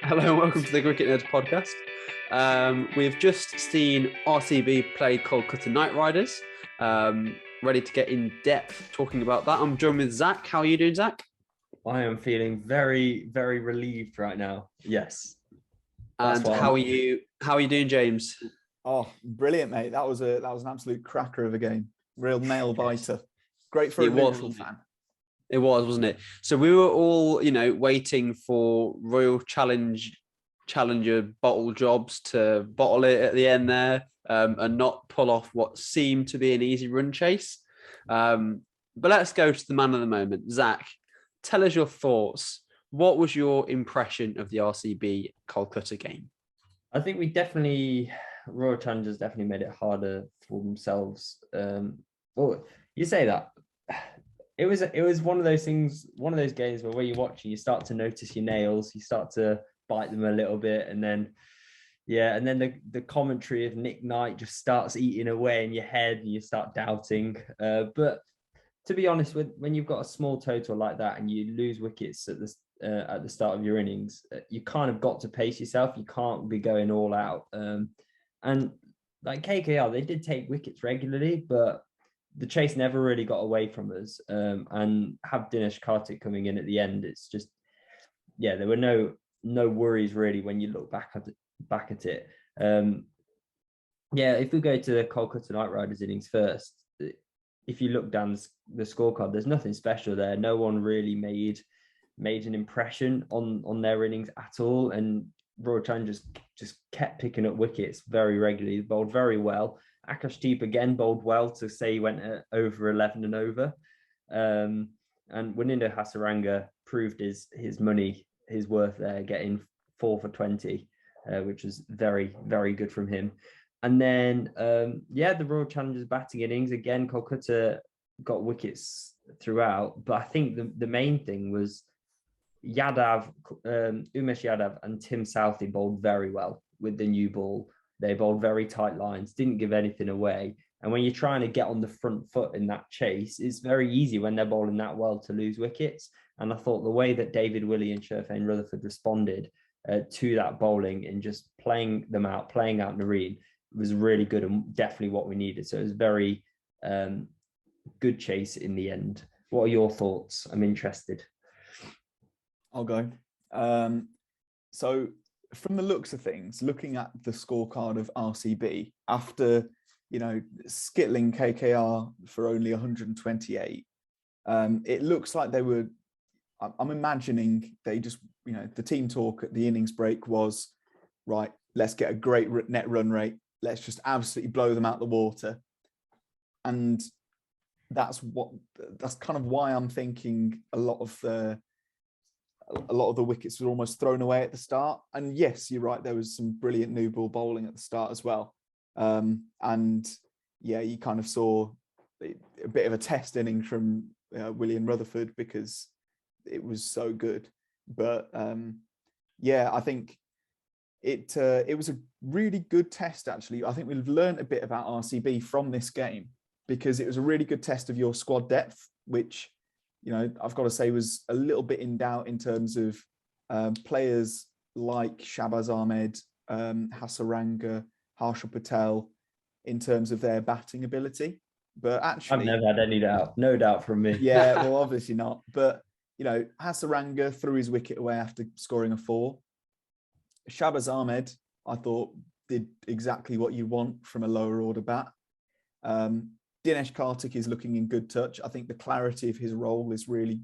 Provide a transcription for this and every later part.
Hello and welcome to the Cricket Nerds podcast. We've just seen RCB play Kolkata Knight Riders. Ready to get in depth talking about that. I'm joined with Zach. How are you doing, Zach? I am feeling very, very relieved right now. Yes. And how are you? How are you doing, James? Oh, brilliant, mate! That was an absolute cracker of a game. Real nail biter. Great for a Liverpool fan. It was, wasn't it? So we were all, waiting for Royal Challenger bottle jobs to bottle it at the end there, and not pull off what seemed to be an easy run chase. But let's go to the man of the moment, Zach. Tell us your thoughts. What was your impression of the RCB Kolkata game? I think Royal Challengers definitely made it harder for themselves. Well, you say that. It was one of those things, one of those games where you watch and you start to notice your nails, you start to bite them a little bit, and then the commentary of Nick Knight just starts eating away in your head and you start doubting. But to be honest, when you've got a small total like that and you lose wickets at the start of your innings, you kind of got to pace yourself. You can't be going all out. And like KKR, they did take wickets regularly, but the chase never really got away from us. And have Dinesh Karthik coming in at the end, it's just, there were no worries really when you look back at it. If we go to the Kolkata Knight Riders innings first, if you look down the scorecard, there's nothing special there. No one really made an impression on their innings at all. And Royal Challengers just kept picking up wickets very regularly, bowled very well. Akashdeep again bowled well to say he went over 11 and over. And Wanindo Hasaranga proved his worth there, getting 4 for 20, which was very, very good from him. And then, the Royal Challengers batting innings, again, Kolkata got wickets throughout. But I think the main thing was Umesh Yadav and Tim Southey bowled very well with the new ball. They bowled very tight lines, didn't give anything away. And when you're trying to get on the front foot in that chase, it's very easy when they're bowling that well to lose wickets. And I thought the way that David Willey and Sherfane Rutherford responded to that bowling and just playing them out, playing out Nareen, was really good and definitely what we needed. So it was very good chase in the end. What are your thoughts? I'm interested. I'll go. So from the looks of things, looking at the scorecard of RCB, after, skittling KKR for only 128, it looks like they were, I'm imagining they just, the team talk at the innings break was, right, let's get a great net run rate. Let's just absolutely blow them out the water. And that's kind of why I'm thinking a lot of the wickets were almost thrown away at the start. And yes, you're right, there was some brilliant new ball bowling at the start as well. You kind of saw a bit of a test inning from William Rutherford because it was so good. But I think it was a really good test, actually. I think we've learned a bit about RCB from this game because it was a really good test of your squad depth, which, I've got to say was a little bit in doubt in terms of players like Shahbaz Ahmed, Hasaranga, Harshal Patel, in terms of their batting ability. But actually, I've never had any doubt. No doubt from me. Yeah, well, obviously not. But, Hasaranga threw his wicket away after scoring a 4. Shahbaz Ahmed, I thought, did exactly what you want from a lower order bat. Dinesh Karthik is looking in good touch. I think the clarity of his role is really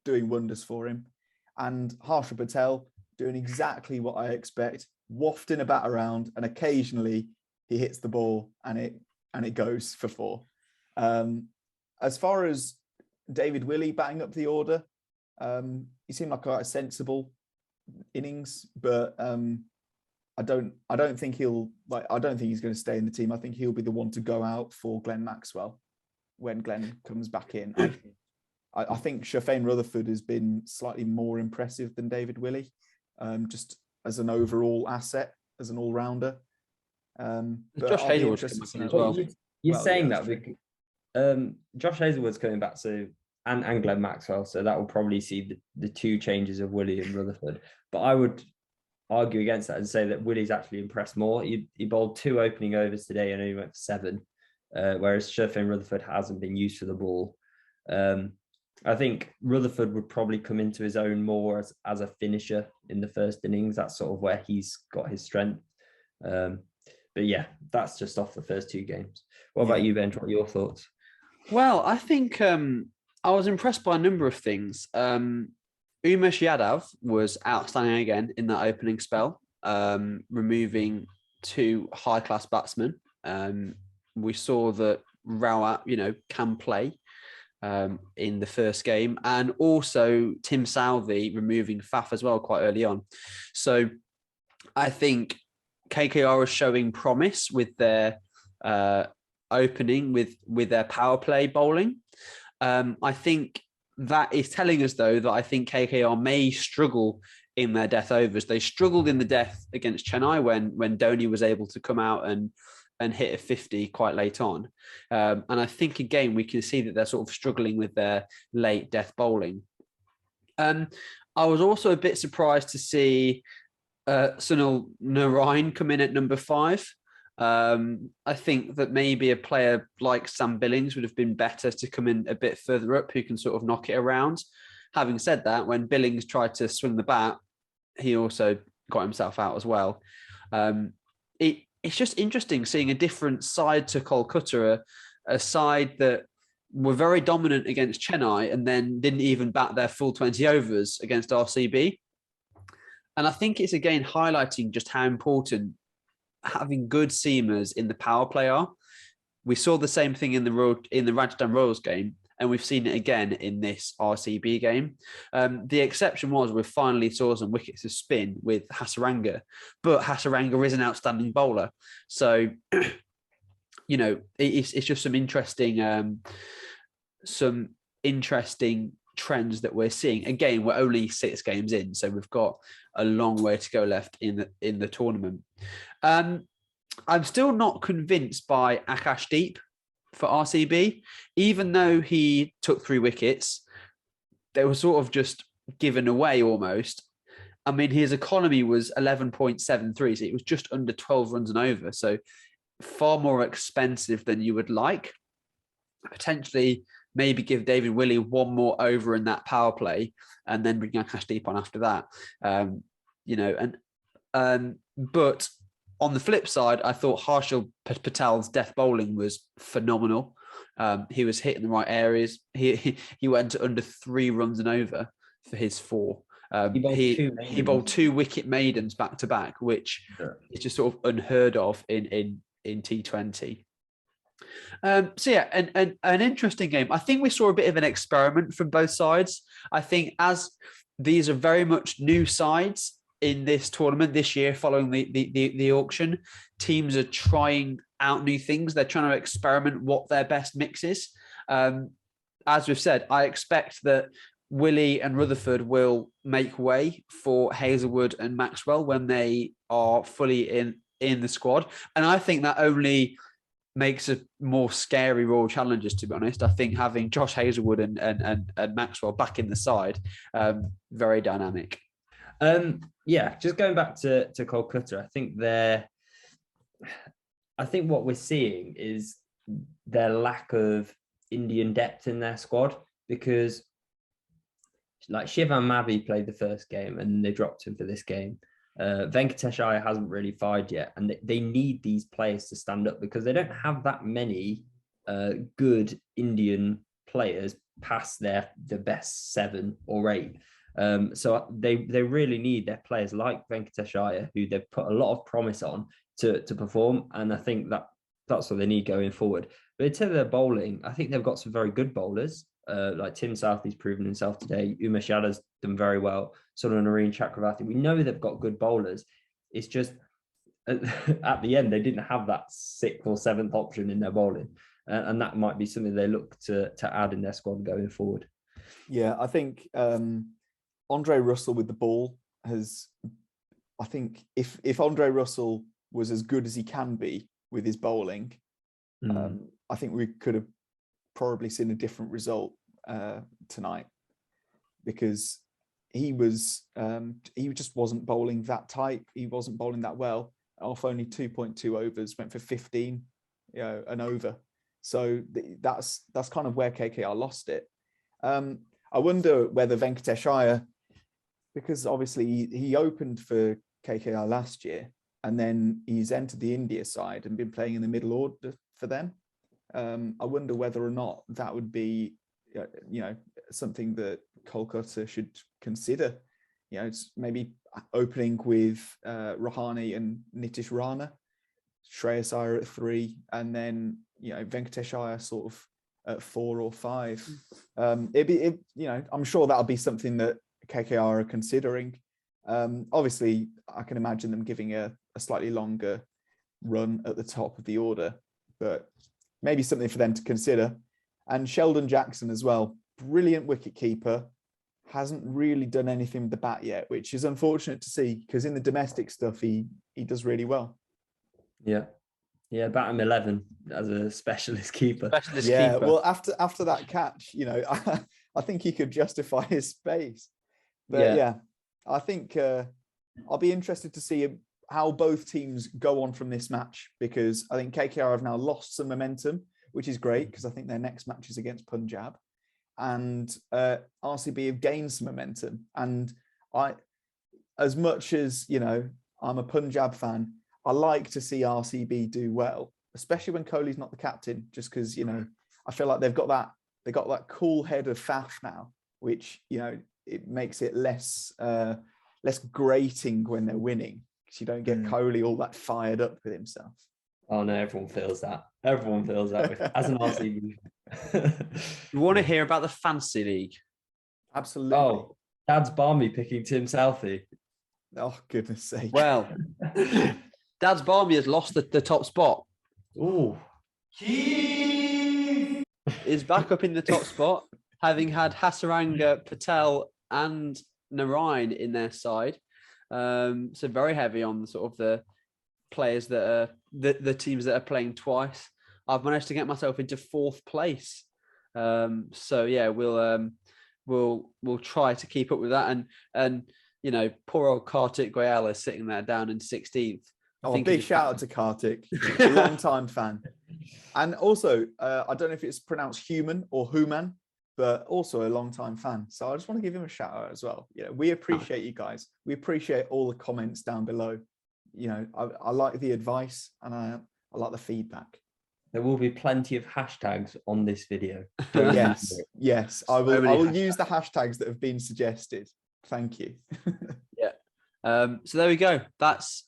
doing wonders for him. And Harshal Patel doing exactly what I expect, wafting a bat around, and occasionally he hits the ball and it goes for 4. As far as David Willey batting up the order, he seemed like quite a sensible innings, but I don't think he's going to stay in the team. I think he'll be the one to go out for Glenn Maxwell when Glenn comes back in. I think Sherfane Rutherford has been slightly more impressive than David Willey, just as an overall asset, as an all-rounder. Josh Hazelwood's coming back in as well. You're saying that because Josh Hazelwood's coming back, so and Glenn Maxwell. So that will probably see the two changes of Willie and Rutherford. But I would argue against that and say that Willie's actually impressed more. He bowled 2 opening overs today and only went for 7, whereas Sherfane Rutherford hasn't been used for the ball. I think Rutherford would probably come into his own more as a finisher in the first innings. That's sort of where he's got his strength. But yeah, that's just off the first 2 games. What about you, Ben? What are your thoughts? Well, I think I was impressed by a number of things. Umesh Yadav was outstanding again in that opening spell, removing 2 high-class batsmen. We saw that Rawat, can play in the first game, and also Tim Southey removing Faf as well quite early on. So I think KKR is showing promise with their opening with their power play bowling. I think that is telling us, though, that I think KKR may struggle in their death overs. They struggled in the death against Chennai when Dhoni was able to come out and hit a 50 quite late on. And I think, again, we can see that they're sort of struggling with their late death bowling. I was also a bit surprised to see Sunil Narine come in at number 5. I think that maybe a player like Sam Billings would have been better to come in a bit further up, who can sort of knock it around. Having said that, when Billings tried to swing the bat, he also got himself out as well. It's just interesting seeing a different side to Kolkata, a side that were very dominant against Chennai and then didn't even bat their full 20 overs against RCB. And I think it's again highlighting just how important having good seamers in the power play are. We saw the same thing in the Rajasthan Royals game, and we've seen it again in this RCB game. The exception was we finally saw some wickets of spin with Hasaranga, but Hasaranga is an outstanding bowler. So, it's just some interesting trends that we're seeing. Again, we're only 6 games in, so we've got a long way to go left in the tournament. I'm still not convinced by Akashdeep for RCB, even though he took 3 wickets. They were sort of just given away almost. I mean, his economy was 11.73, so it was just under 12 runs and over, so far more expensive than you would like. Potentially, maybe give David Willey 1 more over in that power play, and then bring Akashdeep on after that. But on the flip side, I thought Harshal Patel's death bowling was phenomenal. He was hitting the right areas. He went to under 3 runs and over for his 4. He bowled 2 wicket maidens back to back, which is just sort of unheard of in T20. An interesting game. I think we saw a bit of an experiment from both sides. I think as these are very much new sides in this tournament this year, following the auction, teams are trying out new things. They're trying to experiment what their best mix is. As we've said, I expect that Willie and Rutherford will make way for Hazelwood and Maxwell when they are fully in the squad. And I think that only makes a more scary Royal Challengers, to be honest. I think having Josh Hazelwood and Maxwell back in the side, very dynamic. Just going back to Kolkata, I think what we're seeing is their lack of Indian depth in their squad, because like Shivam Mavi played the first game and they dropped him for this game. Venkatesh Iyer hasn't really fired yet, and they need these players to stand up because they don't have that many good Indian players past the best 7 or 8. So they really need their players like Venkatesh Iyer, who they've put a lot of promise on to perform, and I think that's what they need going forward. But in terms of their bowling, I think they've got some very good bowlers. Like Tim Southey's proven himself today. Umesh Yadav's done very well. Sunil Narine Chakravarti. We know they've got good bowlers. It's just at the end they didn't have that 6th or 7th option in their bowling, and that might be something they look to add in their squad going forward. Yeah, I think Andre Russell with the ball has. I think if Andre Russell was as good as he can be with his bowling, I think we could have probably seen a different result. tonight, because he just wasn't bowling that tight. He wasn't bowling that well. Off only 2.2 overs, went for 15, an over. So that's kind of where KKR lost it. I wonder whether Venkatesh Iyer, because obviously he opened for KKR last year, and then he's entered the India side and been playing in the middle order for them. I wonder whether or not that would be, something that Kolkata should consider. It's maybe opening with Rahane and Nitish Rana, Shreyas Iyer at 3, and then Venkatesh Iyer sort of at 4 or 5. I'm sure that'll be something that KKR are considering. Obviously, I can imagine them giving a slightly longer run at the top of the order, but maybe something for them to consider. And Sheldon Jackson as well, brilliant wicket keeper, hasn't really done anything with the bat yet, which is unfortunate to see, because in the domestic stuff he does really well. Yeah, bat him 11 as a specialist keeper. Keeper. Well, after that catch, I think he could justify his space. But I think I'll be interested to see how both teams go on from this match, because I think KKR have now lost some momentum, which is great, because I think their next match is against Punjab, and RCB have gained some momentum. And as much as I'm a Punjab fan, I like to see RCB do well, especially when Kohli's not the captain, just because I feel like they've got that cool head of Faf now, which it makes it less grating when they're winning, because you don't get Kohli all that fired up with himself. Oh no, everyone feels that. Everyone feels that as an RCB. You want to hear about the Fantasy League? Absolutely. Oh, Dad's Barmy picking Tim Southey. Oh, goodness sake. Well, Dad's Barmy has lost the top spot. Ooh. Is back up in the top spot, having had Hasaranga, Patel and Narayan in their side. So very heavy on the players that are the teams that are playing twice. I've managed to get myself into 4th place. So yeah, we'll try to keep up with that. And poor old Kartik Goyal is sitting there down in 16th. Oh, big shout out to Kartik, a long-time fan. And also, I don't know if it's pronounced human or human, but also a long-time fan. So I just want to give him a shout out as well. We appreciate you guys. We appreciate all the comments down below. I like the advice, and I like the feedback. There will be plenty of hashtags on this video. Yes. I will use the hashtags that have been suggested. Thank you. So there we go. That's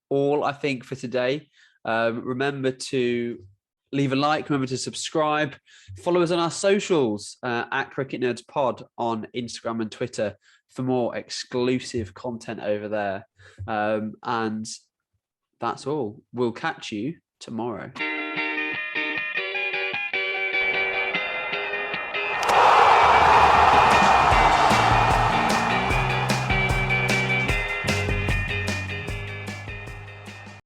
all I think for today. Remember to leave a like, remember to subscribe, follow us on our socials at Cricket Nerds Pod on Instagram and Twitter for more exclusive content over there. And that's all. We'll catch you tomorrow.